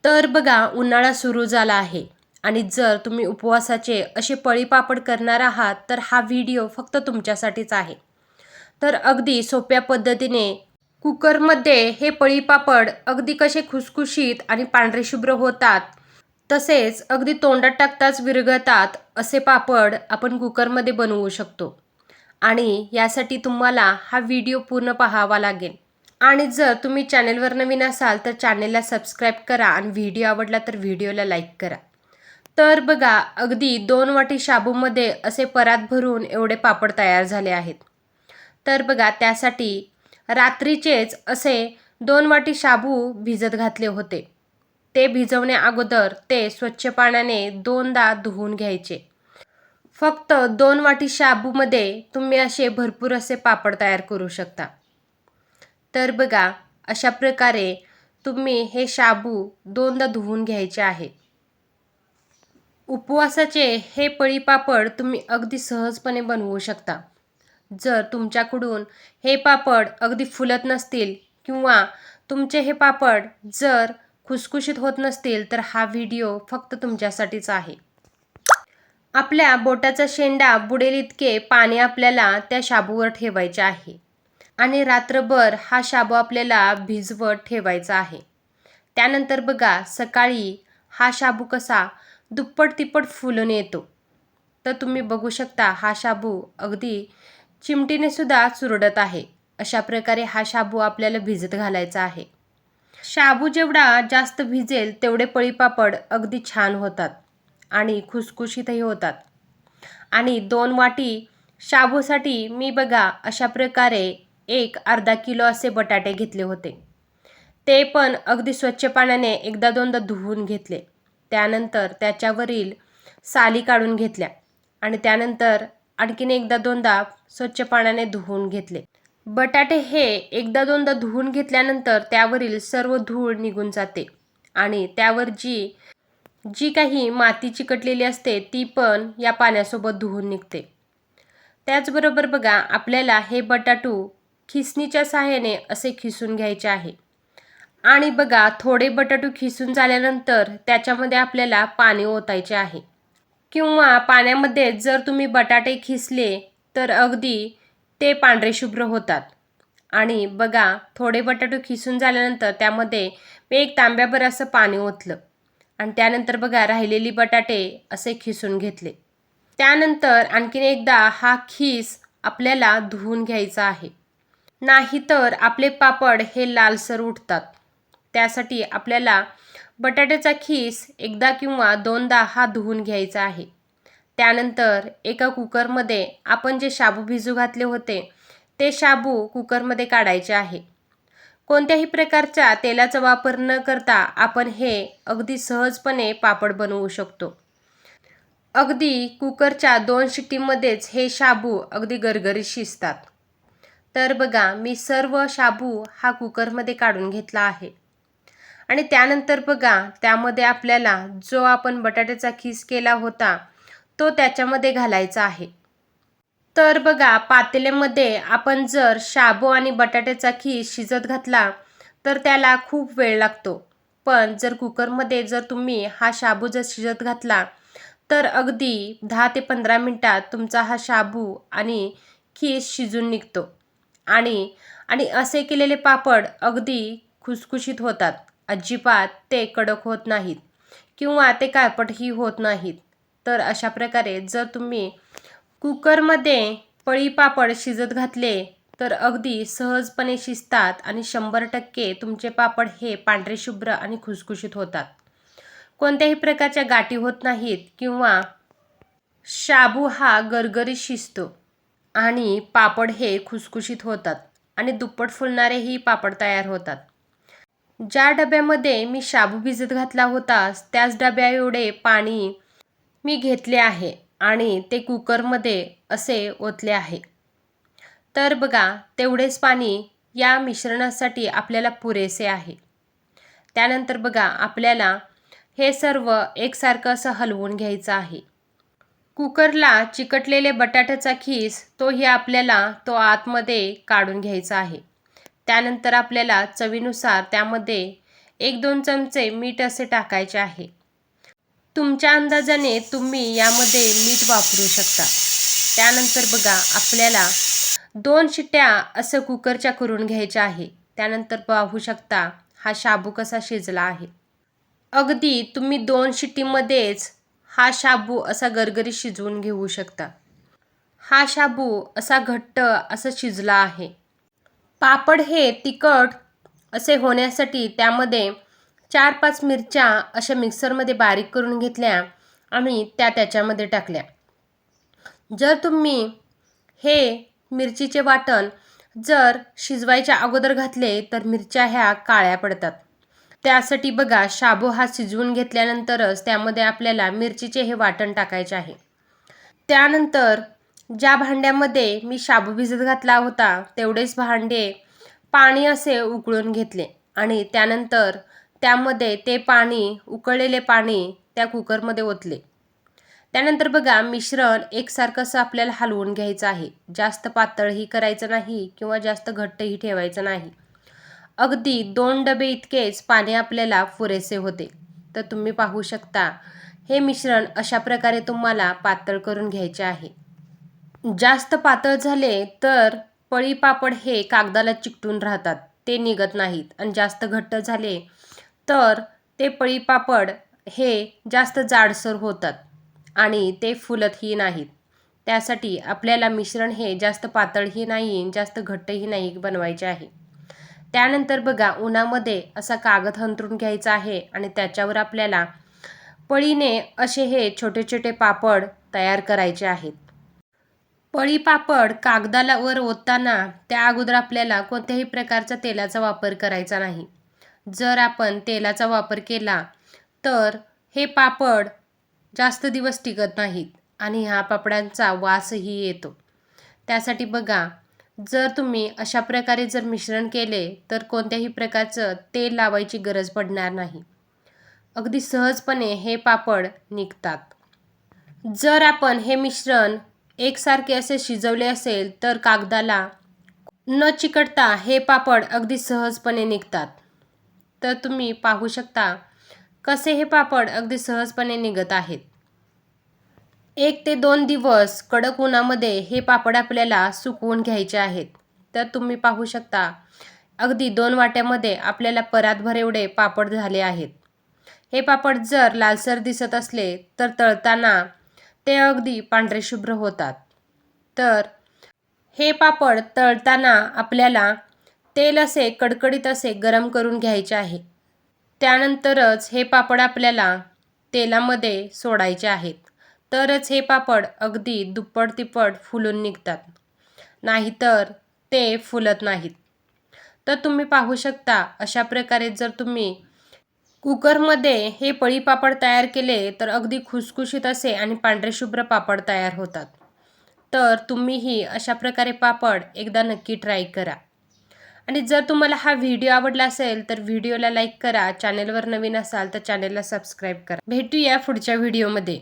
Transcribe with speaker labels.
Speaker 1: तर बघा, उन्हाळा सुरू झाला आहे आणि जर तुम्ही उपवासाचे असे पळीपापड करणार आहात तर हा व्हिडिओ फक्त तुमच्यासाठीच आहे. तर अगदी सोप्या पद्धतीने कुकरमध्ये हे पळीपापड अगदी कसे खुसखुशीत आणि पांढरे शुभ्र होतात, तसेच अगदी तोंडात टाकताच विरघळतात असे पापड आपण कुकरमध्ये बनवू शकतो. आणि यासाठी तुम्हाला हा व्हिडिओ पूर्ण पाहावा लागेल. आणि जर तुम्ही चॅनेलवर नवीन असाल तर चॅनेलला सबस्क्राईब करा आणि व्हिडिओ आवडला तर व्हिडिओला लाईक करा. तर बघा, अगदी 2 वाटी शाबूमध्ये असे परात भरून एवढे पापड तयार झाले आहेत. तर बघा, त्यासाठी रात्रीचेच असे 2 वाटी शाबू भिजत घातले होते. ते भिजवण्या अगोदर ते स्वच्छ पाण्याने 2दा धुवून घ्यायचे. फक्त 2 वाटी शाबूमध्ये तुम्ही असे भरपूर असे पापड तयार करू शकता. तर बघा, अशा प्रकारे तुम्ही हे शाबू 2दा धुवून घ्यायचे आहे. उपवासाचे हे पळीपापड तुम्ही अगदी सहजपणे बनवू शकता. जर तुमच्याकडून हे पापड अगदी फुलत नसतील किंवा तुमचे हे पापड जर खुसखुशीत होत नसतील तर हा व्हिडिओ फक्त तुमच्यासाठीच आहे. आपल्या बोटाचा शेंडा बुडेल इतके पाणी आपल्याला त्या शाबूवर ठेवायचे आहे आणि रात्रभर हा शाबू आपल्याला भिजवत ठेवायचा आहे. त्यानंतर बघा, सकाळी हा शाबू कसा दुप्पट तिप्पट फुलून येतो. तर तुम्ही बघू शकता, हा शाबू अगदी चिमटीने सुद्धा चुरडत आहे. अशा प्रकारे हा शाबू आपल्याला भिजत घालायचा आहे. शाबू जेवढा जास्त भिजेल तेवढे पळीपापड अगदी छान होतात आणि खुसखुशीतही होतात. आणि 2 वाटी शाबूसाठी मी बघा अशा प्रकारे अर्धा किलो असे बटाटे घेतले होते. ते पण अगदी स्वच्छ पाण्याने 1-2दा धुवून घेतले. त्यानंतर त्याच्यावरील साली काढून घेतल्या आणि त्यानंतर आणखीन 1-2दा स्वच्छ पाण्याने धुवून घेतले. बटाटे हे 1-2दा धुवून घेतल्यानंतर त्यावरील सर्व धूळ निघून जाते आणि त्यावर जी काही माती चिकटलेली असते ती पण या पाण्यासोबत धुवून निघते. त्याचबरोबर बघा, आपल्याला हे बटाटू खिसणीच्या सहाय्याने असे खिसून घ्यायचे आहे. आणि बघा, थोडे बटाटू खिसून झाल्यानंतर त्याच्यामध्ये आपल्याला पाणी ओतायचे आहे. किंवा पाण्यामध्ये जर तुम्ही बटाटे खिसले तर अगदी ते पांढरे शुभ्र होतात. आणि बघा, थोडे बटाटू खिसून झाल्यानंतर त्यामध्ये मी 1 तांब्याभर असं पाणी ओतलं आणि त्यानंतर बघा, राहिलेली बटाटे असे खिसून घेतले. त्यानंतर आणखीन एकदा हा खीस आपल्याला धुवून घ्यायचा आहे. नाहीतर आपले पापड हे लालसर उठतात. त्यासाठी आपल्याला बटाट्याचा खीस 1दा किंवा 2दा हा धुवून घ्यायचा आहे. त्यानंतर एका कुकरमध्ये आपण जे शाबू भिजू घातले होते ते शाबू कुकरमध्ये काढायचे आहे. कोणत्याही प्रकारच्या तेलाचा वापर न करता आपण हे अगदी सहजपणे पापड बनवू शकतो. अगदी कुकरच्या 2 शिट्टीमध्येच हे शाबू अगदी गरगरीत शिजतात. तर बघा, मी सर्व शाबू हा कुकरमध्ये काढून घेतला आहे आणि त्यानंतर बघा, त्यामध्ये आपल्याला जो आपण बटाट्याचा खीस केला होता तो त्याच्यामध्ये घालायचा आहे. तर बघा, पातेल्यामध्ये आपण जर शाबू आणि बटाट्याचा खीस शिजत घातला तर त्याला खूप वेळ लागतो. पण जर कुकरमध्ये जर तुम्ही हा शाबू जर शिजत घातला तर अगदी 10 ते 15 मिनिटात तुमचा हा शाबू आणि खीस शिजून निघतो. आणि आणि असे केलेले पापड अगदी खुसखुशीत होतात. अजिबात ते कडक होत नाहीत किंवा ते काळपटही होत नाहीत. तर अशा प्रकारे जर तुम्ही कुकरमध्ये पळीपापड शिजत घातले तर अगदी सहजपणे शिजतात आणि 100% तुमचे पापड हे पांढरे शुभ्र आणि खुसखुशीत होतात. कोणत्याही प्रकारच्या गाठी होत नाहीत किंवा शाबू हा गरगरीत शिजतो आणि पापड हे खुसखुशीत होतात आणि दुप्पट फुलणारेही पापड तयार होतात. ज्या डब्यामध्ये मी शाबू भिजत घातला होता त्याच डब्या एवढे पाणी मी घेतले आहे आणि ते कुकरमध्ये असे ओतले आहे. तर बघा, तेवढेच पाणी या मिश्रणासाठी आपल्याला पुरेसे आहे. त्यानंतर बघा, आपल्याला हे सर्व एकसारखं असं हलवून घ्यायचं आहे. कुकरला चिकटलेले बटाट्याचा खीस तोही आपल्याला तो आतमध्ये काढून घ्यायचा आहे. त्यानंतर आपल्याला चवीनुसार त्यामध्ये 1-2 चमचे मीठ असे टाकायचे आहे. तुमच्या अंदाजाने तुम्ही यामध्ये मीठ वापरू शकता. त्यानंतर बघा आपल्याला 2 शिट्ट्या असं कुकरच्या करून घ्यायच्या आहे. त्यानंतर पाहू शकता हा शाबू कसा शिजला आहे. अगदी तुम्ही 2 शिट्टीमध्येच हा शाबू असा गरगरीत शिजवून घेऊ शकता. हा शाबू असा घट्ट असं शिजला आहे. पापड हे तिखट असे होण्यासाठी त्यामध्ये 4-5 मिरच्या अशा मिक्सरमध्ये बारीक करून घेतल्या आणि त्याच्यामध्ये टाकल्या. जर तुम्ही हे मिरचीचे वाटण जर शिजवायच्या अगोदर घातले तर मिरच्या ह्या काळ्या पडतात. त्यासाठी बघा शाबू हा शिजवून घेतल्यानंतरच त्यामध्ये आपल्याला मिरचीचे हे वाटण टाकायचे आहे. त्यानंतर ज्या भांड्यामध्ये मी शाबू भिजत घातला होता तेवढेच भांडे पाणी असे उकळून घेतले आणि त्यानंतर त्यामध्ये ते पाणी उकळलेले पाणी त्या कुकरमध्ये ओतले. त्यानंतर बघा मिश्रण एकसारखं असं आपल्याला हलवून घ्यायचं आहे. जास्त पातळही करायचं नाही किंवा जास्त घट्टही ठेवायचं नाही. अगदी 2 डबे इतकेच पाणी आपल्याला पुरेसे होते. तर तुम्ही पाहू शकता हे मिश्रण अशा प्रकारे तुम्हाला पातळ करून घ्यायचे आहे. जास्त पातळ झाले तर पळी पापड हे कागदाला चिकटून राहतात, ते निघत नाहीत आणि जास्त घट्ट झाले तर ते पळी पापड हे जास्त जाडसर होतात आणि ते फुलतही नाहीत. त्यासाठी आपल्याला मिश्रण हे जास्त पातळही नाही जास्त घट्टही नाही बनवायचे आहे. त्यानंतर बघा उन्हामध्ये असा कागद अंथरून घ्यायचा आहे आणि त्याच्यावर आपल्याला पळीने असे हे छोटे छोटे पापड तयार करायचे आहेत. पळी पापड कागदाला वर ओतताना त्या अगोदर आपल्याला कोणत्याही प्रकारचा तेलाचा वापर करायचा नाही. जर आपण तेलाचा वापर केला तर हे पापड जास्त दिवस टिकत नाहीत आणि ह्या पापडांचा वासही येतो. त्यासाठी बघा जर तुम्ही अशा प्रकारे जर मिश्रण केले तर कोणत्याही प्रकारचं तेल लावायची गरज पडणार नाही. अगदी सहजपणे हे पापड निघतात. जर आपण हे मिश्रण एकसारखे असे शिजवले असेल तर कागदाला न चिकटता हे पापड अगदी सहजपणे निघतात. तर तुम्ही पाहू शकता कसे हे पापड अगदी सहजपणे निघत आहेत. 1 ते 2 दिवस कडक उन्हामध्ये हे पापड आपल्याला सुकवून घ्यायचे आहेत. तर तुम्ही पाहू शकता अगदी 2 वाट्यामध्ये आपल्याला परातभर एवढे पापड झाले आहेत. हे पापड जर लालसर दिसत असले तर तळताना ते अगदी पांढरे शुभ्र होतात. तर हे पापड तळताना आपल्याला तेल असे कडकडीत असे गरम करून घ्यायचे आहे. त्यानंतरच हे पापड आपल्याला तेलामध्ये सोडायचे आहेत. तरच हे पापड अगदी दुप्पट तिप्पट फुलून निघतात, नाहीतर ते फुलत नाहीत. तर तुम्ही पाहू शकता अशा प्रकारे जर तुम्ही कुकरमध्ये हे पळी पापड तयार केले तर अगदी खुसखुशीत असे आणि पांढरे शुभ्र पापड तयार होतात. तर तुम्हीही अशा प्रकारे पापड एकदा नक्की ट्राय करा. आणि जर तुम्हाला हा व्हिडिओ आवडला असेल तर व्हिडिओला लाईक करा. चॅनलवर नवीन असाल तर चॅनलला सबस्क्राईब करा. भेटूया पुढच्या व्हिडिओमध्ये.